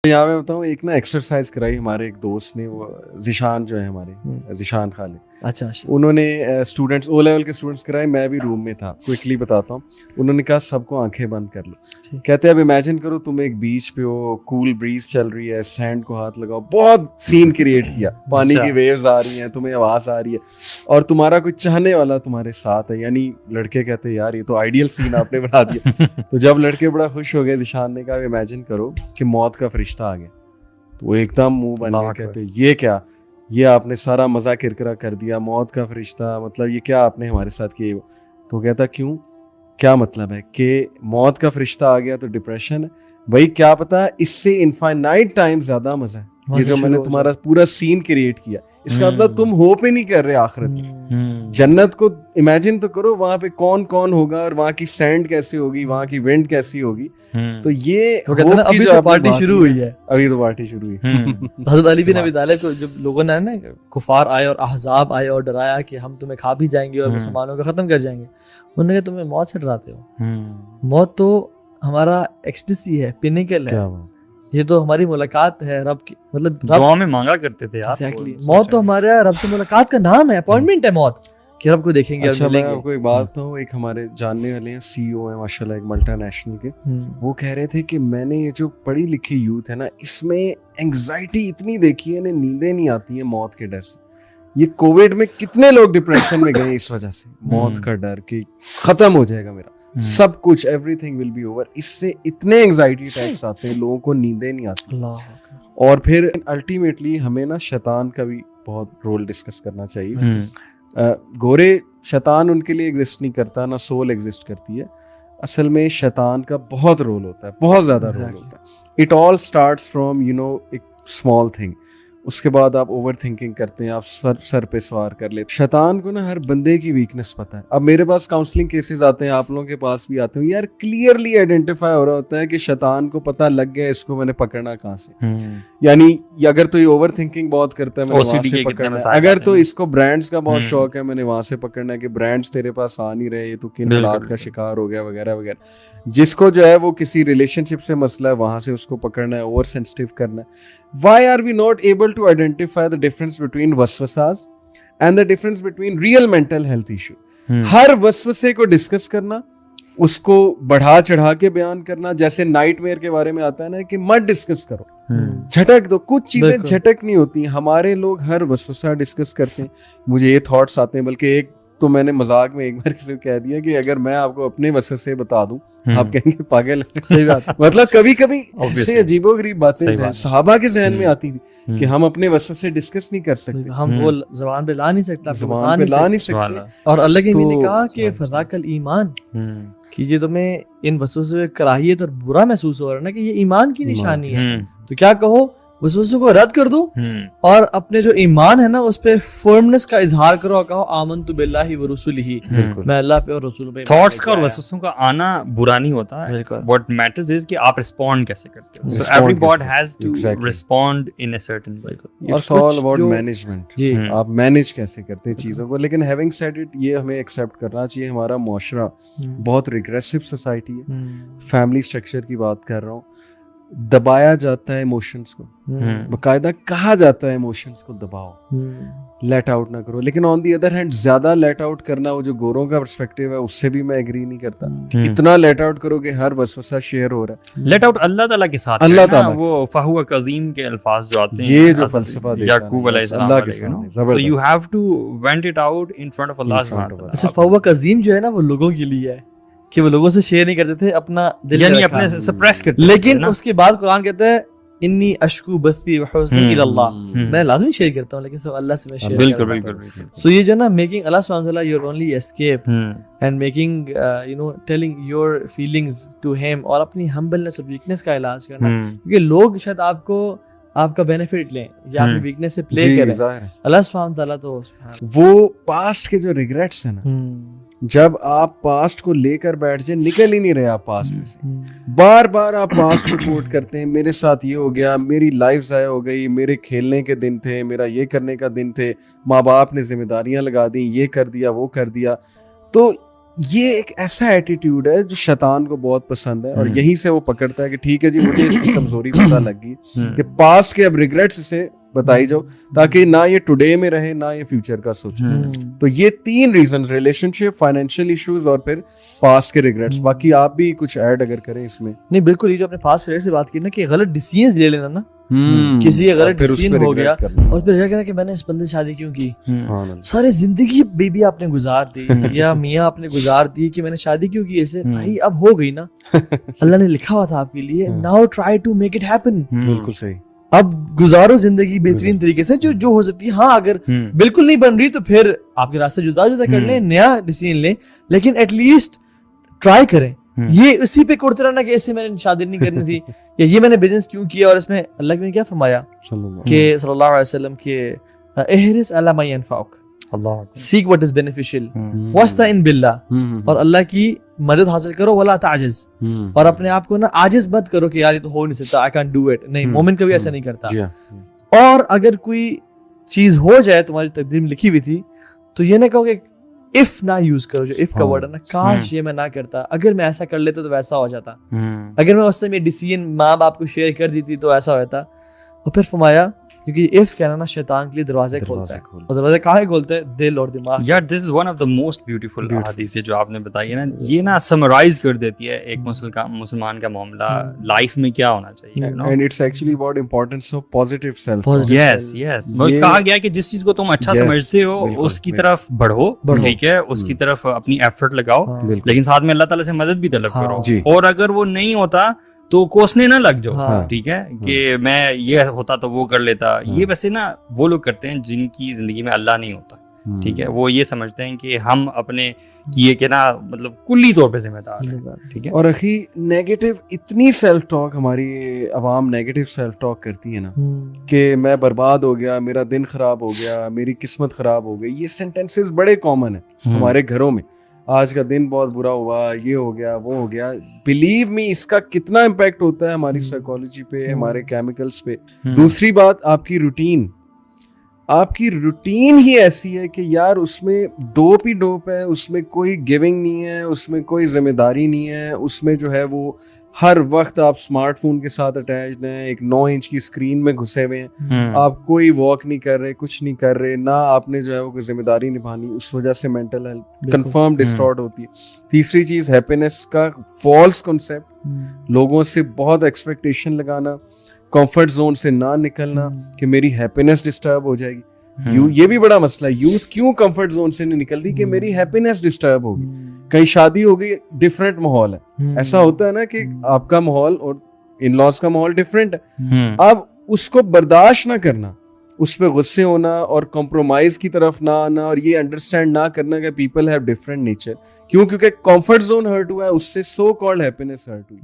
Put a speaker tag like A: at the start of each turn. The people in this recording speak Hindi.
A: यहाँ मैं बताऊँ, एक ना एक्सरसाइज कराई हमारे एक दोस्त ने, वो जिशान जो है हमारे, जिशान खालिद,
B: अच्छा
A: उन्होंने स्टूडेंट्स, ओ लेवल के स्टूडेंट्स कराए, मैं भी रूम में था। क्विकली बताता हूँ, उन्होंने कहा सबको आंखें बंद कर लो। कहते हैं अब इमेजिन करो तुम एक बीच पे हो, कूल ब्रीज चल रही है, सैंड को हाथ लगाओ, बहुत सीन क्रिएट किया, पानी की वेव्स आ रही हैं, तुम्हें आवाज आ रही है, और तुम्हारा कोई चाहने वाला तुम्हारे साथ है। यानी लड़के कहते हैं यार ये तो आइडियल सीन आपने बना दिया। तो जब लड़के बड़ा खुश हो गए, जिशान ने कहा इमेजिन करो कि मौत का फरिश्ता आ गया, तो वो एकदम मुंह बन गया, कहते ये क्या, ये आपने सारा मजा किरकिरा कर दिया, मौत का फरिश्ता, मतलब ये क्या आपने हमारे साथ किया। तो कहता क्यों, क्या मतलब है कि मौत का फरिश्ता आ गया तो डिप्रेशन है? भाई क्या पता इससे इनफाइनाइट टाइम ज्यादा मजा है। ये जो मैंने तुम्हारा पूरा सीन क्रिएट किया, इसका मतलब तुम होप ही नहीं कर रहे आखिरत की। जन्नत को इमेजिन तो करो, वहां पे कौन कौन होगा, और वहां की सैंड कैसी होगी, वहां की विंड कैसी होगी। तो ये
B: तो कहते हैं अभी तो पार्टी शुरू हुई है,
A: अभी तो पार्टी शुरू हुई।
B: हज़रत अली बिन अबी तालिब को जब लोगों ने ना कुफार आए और अहज़ाब आए और डराया कि हम तुम्हें खा भी जाएंगे और मुसलमानों को खत्म कर जाएंगे, उन्होंने कहा तुम्हें मौत से डराते हो? मौत तो हमारा एक्सटेसी है, पिनिकल है, ये तो हमारी मुलाकात है रब की, मतलब
C: दुआ में मांगा करते थे यार।
B: एग्जैक्टली, मौत तो हमारे रब से मुलाकात का नाम है, अपॉइंटमेंट है मौत कि रब को देखेंगे।
A: अच्छा मैं आपको एक बात बताऊं, एक हमारे जानने वाले हैं, सीईओ है माशाल्लाह, एक मल्टीनेशनल के, वो कह रहे थे कि मैंने ये जो पढ़ी लिखी यूथ है ना, इसमें एंग्जाइटी इतनी देखी है, नींदें नहीं आती है मौत के डर से। ये कोविड में कितने लोग डिप्रेशन में गए इस वजह से, मौत का डर कि खत्म हो जाएगा मेरा सब कुछ, एवरीथिंग विल बी ओवर। इससे इतने एंग्जाइटी अटैक्स आते हैं, लोगों को नींदें नहीं आती। और फिर अल्टीमेटली हमें ना शैतान का भी बहुत रोल डिस्कस करना चाहिए। गोरे शैतान उनके लिए एग्जिस्ट नहीं करता, ना सोल एग्जिस्ट करती है। असल में शैतान का बहुत रोल होता है, बहुत ज्यादा रोल होता है। इट ऑल स्टार्ट्स फ्रॉम एक स्मॉल थिंग, उसके बाद आप ओवर थिंकिंग करते हैं, आप सर पे सवार कर लेते। शैतान को ना हर बंदे की वीकनेस पता है। अब मेरे पास काउंसलिंग केसेस आते हैं, आप लोगों के पास भी आते हैं, यार क्लियरली आइडेंटिफाई हो रहा होता है कि शैतान को पता लग गया इसको मैंने पकड़ना कहाँ से। यानी अगर तो ये ओवर थिंकिंग बहुत करता है, मैंने वहां से पकड़ना है। अगर तो इसको ब्रांड्स का बहुत शौक है, मैंने वहां से पकड़ना है कि ब्रांड्स तेरे पास आ नहीं रहे, तो किन हालात का शिकार हो गया वगैरह वगैरह। जिसको जो है वो किसी रिलेशनशिप से मसला है, वहां से उसको पकड़ना है, ओवर सेंसिटिव करना है। Why are we not able to identify the difference between waswasas and the difference between real mental health issue? हर वसवसे को डिस्कस करना, उसको बढ़ा चढ़ा के बयान करना, जैसे नाइटमेयर के बारे में आता है ना कि मत डिस्कस करो, झटक दो। कुछ चीजें झटक नहीं होती, हमारे लोग हर वसवसा डिस्कस करते हैं। मुझे ये थॉट्स आते हैं, बल्कि एक तो मैंने मजाक में एक बार किसी को कह दिया कि अगर मैं आपको अपने वसवसे बता दूं, आप कहेंगे पागल। सही बात। मतलब कभी कभी ऐसे अजीबोगरीब बातें सहाबा के जहन में आती थी कि हम अपने वसवसे डिस्कस नहीं कर सकते,
B: हम वो जबान पे ला नहीं सकते,
A: जबान पे ला नहीं सकते।
B: और अल्लाह के नबी ने कहा कि फज़ाकल ईमान, कि ये तुम्हें इन वसवसों से कराहियत और बुरा महसूस हो रहा है ना, कि ये ईमान की निशानी है, तो क्या कहो वसवसों को रद्द कर दो और अपने जो ईमान है ना उस पे फर्मनेस का इजहार करो, कहो आमनतु बिल्लाहि व रसूलिही, मैं अल्लाह पे और रसूल पे।
C: थॉट्स का और वसवसों का आना बुरा नहीं होता है, व्हाट मैटर्स इज कि आप रिस्पोंड कैसे करते हो। So everybody has to respond in a certain way.
A: It's all about management, आप मैनेज कैसे करते हैं चीजों को। लेकिन हैविंग सेड इट, ये हमें एक्सेप्ट करना चाहिए, हमारा मुआशरा बहुत रिग्रेसिव सोसाइटी है। फैमिली स्ट्रक्चर की बात कर रहा हूँ, दबाया जाता है इमोशंस को, बकायदा कहा जाता है इमोशंस को दबाओ, लेट आउट ना करो। लेकिन ऑन दी अदर हैंड ज्यादा लेट आउट करना, वो जो गोरों का पर्सपेक्टिव है उससे भी मैं एग्री नहीं करता। इतना लेट आउट करो कि हर वसवसा शेयर हो रहा है।
C: लेट आउट अल्लाह ताला के साथ,
A: अल्लाह ताला
C: वो फहुवा कज़ीम के अल्फाज जो आते हैं,
A: ये जो फलसफा
C: याकूब अलैहिस्सलाम, so you have to vent it out in front of Allah सुब्हानहू व तआला।
B: अच्छा, फहुवा कज़ीम जो है ना वो लोगों के लिए है कि वो लोगों से शेयर नहीं करते थे, अपना दिल
C: यानी अपने सप्रेस करते।
B: लेकिन उसके बाद कुरान कहता है इन्नी अशकू बस्ती व हुज़्नी इलल्लाह, मैं लाज़मी शेयर करता हूं लेकिन सब अल्लाह से मैं शेयर करता हूं। बिल्कुल। सो ये जो ना मेकिंग अल्लाह सुब्हानहू व तआला your only escape and making telling your feelings to him, और अपनी हम्बलनेस और वीकनेस का इलाज करना, क्योंकि लोग शायद आपका बेनिफिट लें या अपनी वीकनेस से प्ले करें। अल्लाह सुब्हानहू व तआला तो
A: वो पास्ट के जो रिग्रेट्स है ना, जब आप पास्ट को लेकर बैठ जाए, निकल ही नहीं रहे आप पास्ट में से। बार बार आप पास्ट को कोट करते हैं, मेरे साथ ये हो गया, मेरी लाइफ ज़ाया हो गई, मेरे खेलने के दिन थे, मेरा ये करने का दिन थे, माँ बाप ने जिम्मेदारियां लगा दी, ये कर दिया वो कर दिया। तो ये एक ऐसा एटीट्यूड है जो शैतान को बहुत पसंद है और यहीं से वो पकड़ता है कि ठीक है जी मुझे इसकी कमजोरी पता लग गई कि पास्ट के अब रिग्रेट्स इसे बताई जाओ ताकि ना ये टुडे में रहे ना ये फ्यूचर का सोचे। तो ये 3 रीजन, रिलेशनशिप, फाइनेंशियल इश्यूज और फिर पास्ट के रिग्रेट्स। बाकी आप भी कुछ ऐड अगर करें इसमें।
B: नहीं बिल्कुल, ये जो अपने पास्ट रिग्रेट से बात की ना कि गलत डिसीजंस ले लेना ना, किसी का गलत डिसीजन हो गया और फिर क्या कहना कि मैंने इस बंदे से शादी क्यों की, सारी जिंदगी बीबी आपने गुजार दी या मियाँ आपने गुजार दी कि मैंने शादी क्यों की ऐसे। भाई अब हो गई ना, अल्लाह ने लिखा हुआ था आपके लिए, now try to make it happen.
A: बिल्कुल सही।
B: अब गुजारो जिंदगी बेहतरीन तरीके से जो हो सकती है। हाँ अगर बिल्कुल नहीं बन रही तो फिर आपके रास्ते जुदा जुदा कर लें, नया डिसीजन लें, लेकिन एटलीस्ट ट्राई करें। ये उसी पे कोड़ते रहना कि ऐसे मैंने शादी नहीं करनी थी या ये मैंने बिजनेस क्यों किया, और इसमें अल्लाह ने क्या फरमाया कि सल्लल्लाहु अलैहि वसल्लम के एहरिस अला मा यनफाउक, सीक व्हाट इज बेनिफिशियल, वस्ताइन बिल्लाह, और अल्लाह की मदद हासिल करो, वला ताजिज, और अपने आप को ना आजिज मत करो कि यार ये तो हो नहीं सकता, आई कांट डू इट। नहीं, मोमिन कभी ऐसा नहीं करता। और अगर कोई चीज हो जाए तुम्हारी तकदीर में लिखी हुई थी तो ये ना कहो कि इफ ना यूज करो, जो इफ का वर्ड है ना, काश ये मैं ना करता, अगर मैं ऐसा कर लेता तो वैसा हो जाता, अगर मैं उस समय डिसीजन माँ बाप को शेयर कर दी थी तो ऐसा हो जाता। और फिर फरमाया क्योंकि इफ कहना ना शैतान के लिए दरवाजे खोलता है, और दरवाजे कहाँ खोलते हैं? दिल और दिमाग।
C: यार this is one of the most beautiful हदीस जो आपने बताई है ना, ये ना समराइज कर देती है एक मुसलमान का मामला लाइफ में क्या होना चाहिए।
A: And it's actually about importance of positive self.
C: Yes yes, कहा गया कि जिस चीज को तुम अच्छा समझते हो उसकी तरफ बढ़ो, ठीक है, उसकी तरफ अपनी एफर्ट लगाओ, लेकिन साथ में अल्लाह ताला से मदद भी तलब करो, और अगर वो नहीं होता तो कोसने ना लग जाओ, ठीक है, कि मैं ये होता तो वो कर लेता। ये वैसे ना वो लोग करते हैं जिनकी जिंदगी में अल्लाह नहीं होता, ठीक है, वो ये समझते हैं कि हम अपने किए के ना मतलब कुल्ली तौर पे जिम्मेदार हैं, ठीक है।
A: और अखी नेगेटिव इतनी सेल्फ टॉक, हमारी आवाम नेगेटिव सेल्फ टॉक करती है ना कि मैं बर्बाद हो गया, मेरा दिन खराब हो गया, मेरी किस्मत खराब हो गई। ये सेंटेंसेस बड़े कॉमन है हमारे घरों में। आज का दिन बहुत बुरा हुआ, ये हो गया, वो हो गया। बिलीव मी, इसका कितना इम्पैक्ट होता है हमारी साइकोलॉजी पे, हमारे केमिकल्स पे। दूसरी बात, आपकी रूटीन ही ऐसी है कि यार उसमें डोप ही डोप है, उसमें कोई गिविंग नहीं है, उसमें कोई जिम्मेदारी नहीं है, उसमें जो है वो हर वक्त आप स्मार्टफोन के साथ अटैच्ड हैं, एक 9 इंच की स्क्रीन में घुसे हुए हैं, आप कोई वॉक नहीं कर रहे, कुछ नहीं कर रहे, ना आपने जो है वो कोई जिम्मेदारी निभानी। उस वजह से मेंटल हेल्थ कंफर्म डिस्टॉर्ट होती है। तीसरी चीज, हैप्पीनेस का फॉल्स कॉन्सेप्ट, लोगों से बहुत एक्सपेक्टेशन लगाना, कंफर्ट जोन से ना निकलना कि मेरी हैप्पीनेस डिस्टर्ब हो जाएगी। ये भी बड़ा मसला है। यूथ क्यों कंफर्ट जोन से नहीं निकलती कि मेरी हैप्पीनेस डिस्टर्ब होगी। कहीं शादी हो गई, डिफरेंट माहौल है, ऐसा होता है ना कि आपका माहौल और इन लॉज का माहौल डिफरेंट है। अब उसको बर्दाश्त ना करना, उस पर गुस्से होना और कॉम्प्रोमाइज की तरफ ना आना, और ये अंडरस्टैंड ना करना कि पीपल हैव डिफरेंट नेचर। क्योंकि कंफर्ट जोन हर्ट हुआ है, उससे सो कॉल्ड हैप्पीनेस हर्ट हुई।